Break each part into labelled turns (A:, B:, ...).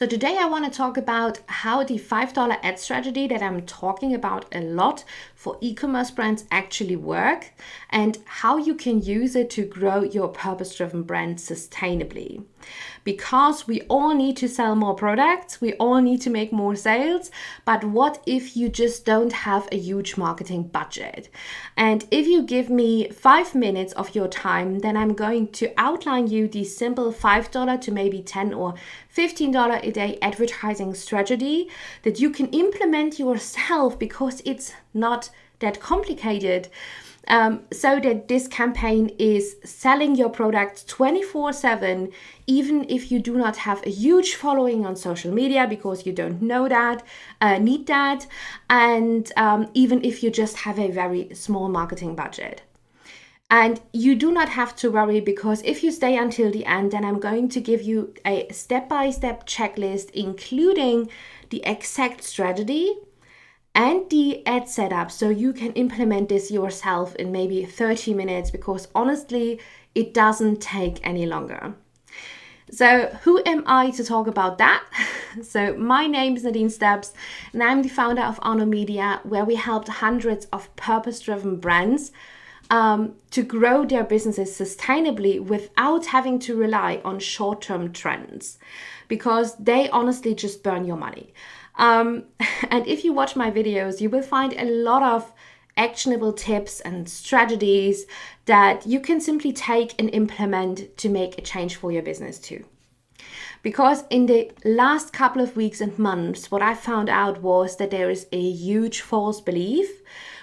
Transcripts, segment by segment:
A: So today I want to talk about how the $5 ad strategy that I'm talking about a lot for e-commerce brands actually work and how you can use it to grow your purpose-driven brand sustainably. Because we all need to sell more products, we all need to make more sales, but what if you just don't have a huge marketing budget? And if you give me 5 minutes of your time, then I'm going to outline you the simple $5 to maybe $10 or $15 a day advertising strategy that you can implement yourself because it's not that complicated. So that this campaign is selling your products 24/7, even if you do not have a huge following on social media because you don't know that, need that, and even if you just have a very small marketing budget. And you do not have to worry because if you stay until the end, then I'm going to give you a step-by-step checklist, including the exact strategy and the ad setup, so you can implement this yourself in maybe 30 minutes because honestly, it doesn't take any longer. So who am I to talk about that? So my name is Nadine Stubbs and I'm the founder of Arno Media, where we helped hundreds of purpose-driven brands to grow their businesses sustainably without having to rely on short-term trends, because they honestly just burn your money. And if you watch my videos, you will find a lot of actionable tips and strategies that you can simply take and implement to make a change for your business too. Because in the last couple of weeks and months, what I found out was that there is a huge false belief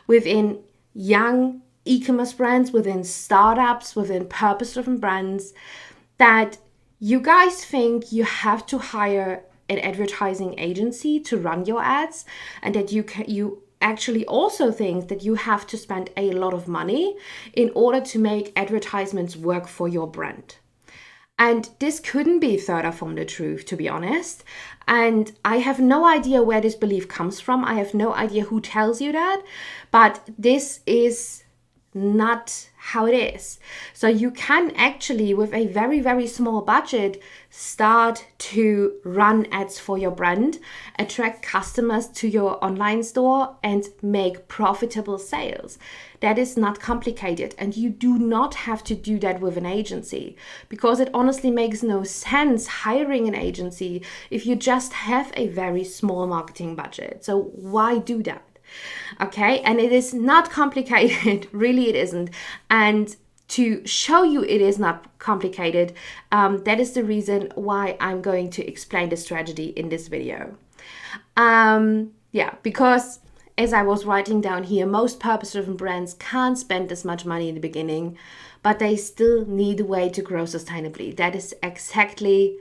A: within young e-commerce brands, within startups, within purpose-driven brands, that you guys think you have to hire an advertising agency to run your ads, and that you actually also think that you have to spend a lot of money in order to make advertisements work for your brand. And this couldn't be further from the truth, to be honest. And I have no idea where this belief comes from. I have no idea who tells you that, but this is not how it is. So you can actually, with a very, very small budget, start to run ads for your brand, attract customers to your online store, and make profitable sales. That is not complicated, and you do not have to do that with an agency, because it honestly makes no sense hiring an agency if you just have a very small marketing budget. So why do that? Okay, and it is not complicated, really it isn't. And to show you it is not complicated, that is the reason why I'm going to explain the strategy in this video. Because as I was writing down here, most purpose-driven brands can't spend this much money in the beginning, but they still need a way to grow sustainably. That is exactly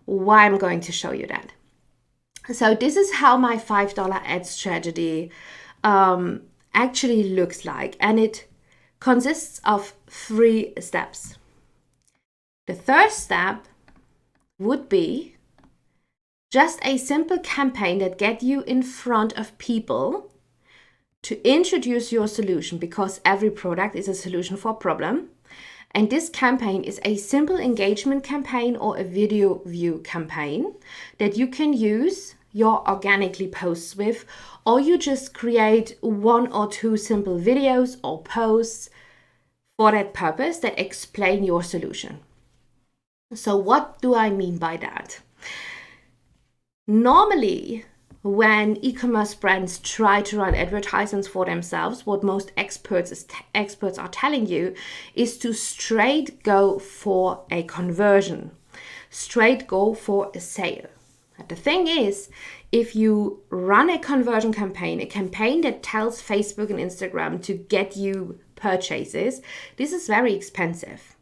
A: why I'm going to show you that. So this is how my $5 ad strategy actually looks like, and it consists of 3 steps. The first step would be just a simple campaign that gets you in front of people to introduce your solution, because every product is a solution for a problem. And this campaign is a simple engagement campaign or a video view campaign that you can use your organically posts with, or you just create 1 or 2 simple videos or posts for that purpose that explain your solution. So what do I mean by that? Normally, when e-commerce brands try to run advertisements for themselves, what most experts are telling you is to straight go for a conversion, straight go for a sale. But the thing is, if you run a conversion campaign, a campaign that tells Facebook and Instagram to get you purchases, this is very expensive.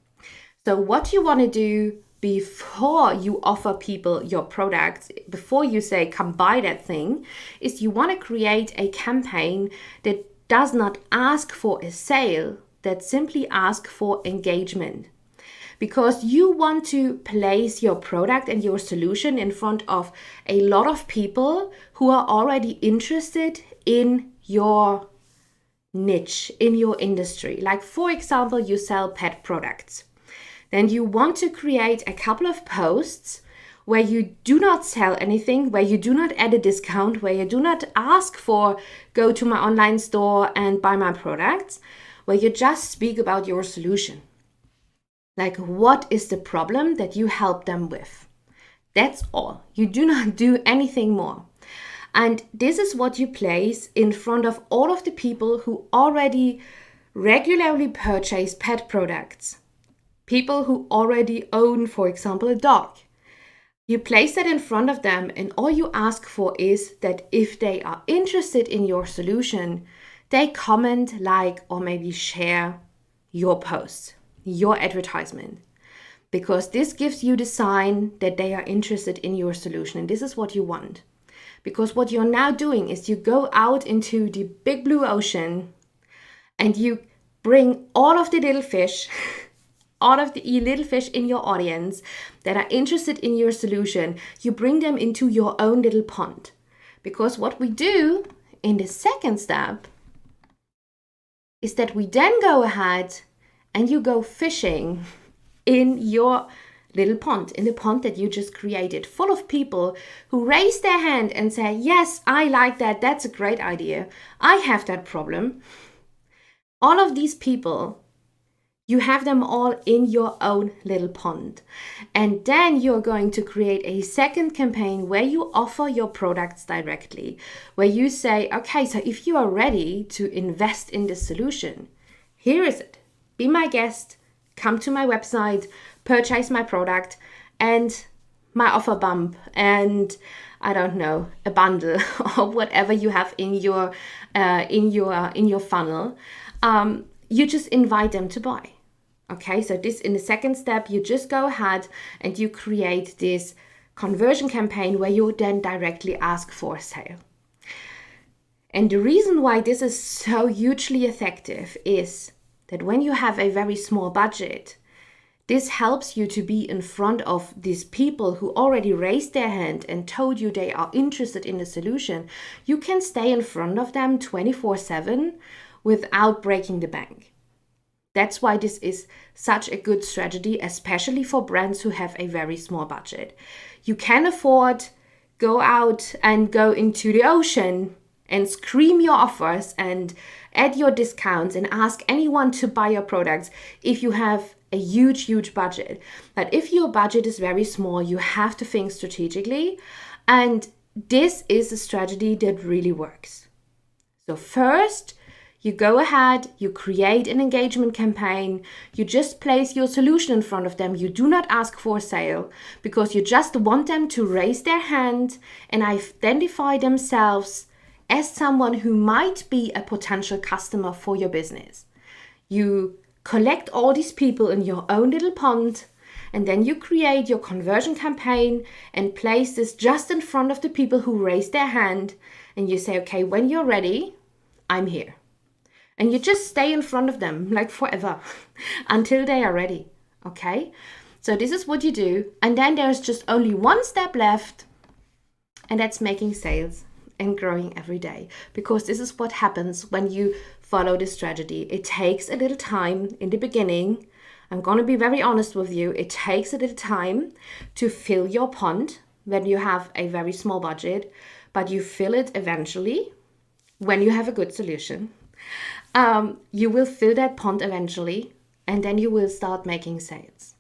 A: So what you want to do before you offer people your products, before you say, come buy that thing, is you want to create a campaign that does not ask for a sale, that simply asks for engagement. Because you want to place your product and your solution in front of a lot of people who are already interested in your niche, in your industry. Like, for example, you sell pet products. Then you want to create a couple of posts where you do not sell anything, where you do not add a discount, where you do not ask for go to my online store and buy my products, where you just speak about your solution. Like, what is the problem that you help them with? That's all. You do not do anything more. And this is what you place in front of all of the people who already regularly purchase pet products. People who already own, for example, a dog. You place that in front of them, and all you ask for is that if they are interested in your solution, they comment, like, or maybe share your post, your advertisement. Because this gives you the sign that they are interested in your solution, and this is what you want. Because what you're now doing is you go out into the big blue ocean and you bring all of the little fish all of the little fish in your audience that are interested in your solution, you bring them into your own little pond. Because what we do in the second step is that we then go ahead and you go fishing in your little pond, in the pond that you just created, full of people who raise their hand and say, yes, I like that. That's a great idea. I have that problem. All of these people, you have them all in your own little pond. And then you're going to create a second campaign where you offer your products directly, where you say, okay, so if you are ready to invest in this solution, here is it. Be my guest, come to my website, purchase my product and my offer bump and I don't know, a bundle or whatever you have in your funnel. You just invite them to buy. Okay, so this in the second step, you just go ahead and you create this conversion campaign where you then directly ask for a sale. And the reason why this is so hugely effective is that when you have a very small budget, this helps you to be in front of these people who already raised their hand and told you they are interested in the solution. You can stay in front of them 24/7 without breaking the bank. That's why this is such a good strategy, especially for brands who have a very small budget. You can afford go out and go into the ocean and scream your offers and add your discounts and ask anyone to buy your products if you have a huge budget. But if your budget is very small, you have to think strategically. And this is a strategy that really works. So first, you go ahead, you create an engagement campaign, you just place your solution in front of them. You do not ask for a sale because you just want them to raise their hand and identify themselves as someone who might be a potential customer for your business. You collect all these people in your own little pond, and then you create your conversion campaign and place this just in front of the people who raise their hand. And you say, okay, when you're ready, I'm here. And you just stay in front of them like forever until they are ready. Okay? So this is what you do. And then there's just only one step left, and that's making sales and growing every day. Because this is what happens when you follow this strategy. It takes a little time in the beginning. I'm going to be very honest with you. It takes a little time to fill your pond when you have a very small budget, but you fill it eventually when you have a good solution. You will fill that pond eventually, and then you will start making sales.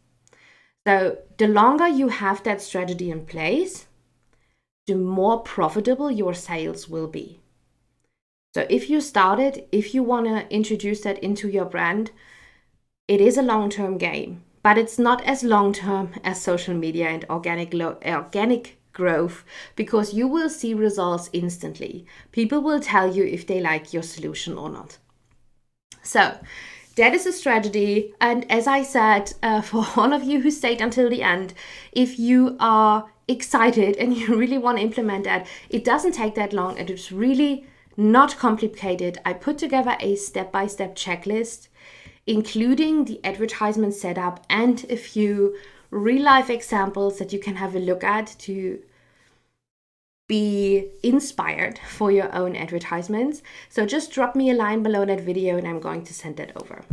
A: So the longer you have that strategy in place, the more profitable your sales will be. So if you want to introduce that into your brand, it is a long-term game, but it's not as long-term as social media and organic growth, because you will see results instantly. People will tell you if they like your solution or not. So that is a strategy. And as I said, for all of you who stayed until the end, if you are excited and you really want to implement that, it doesn't take that long and it's really not complicated. I put together a step-by-step checklist, including the advertisement setup and a few real-life examples that you can have a look at to be inspired for your own advertisements. So just drop me a line below that video and I'm going to send that over.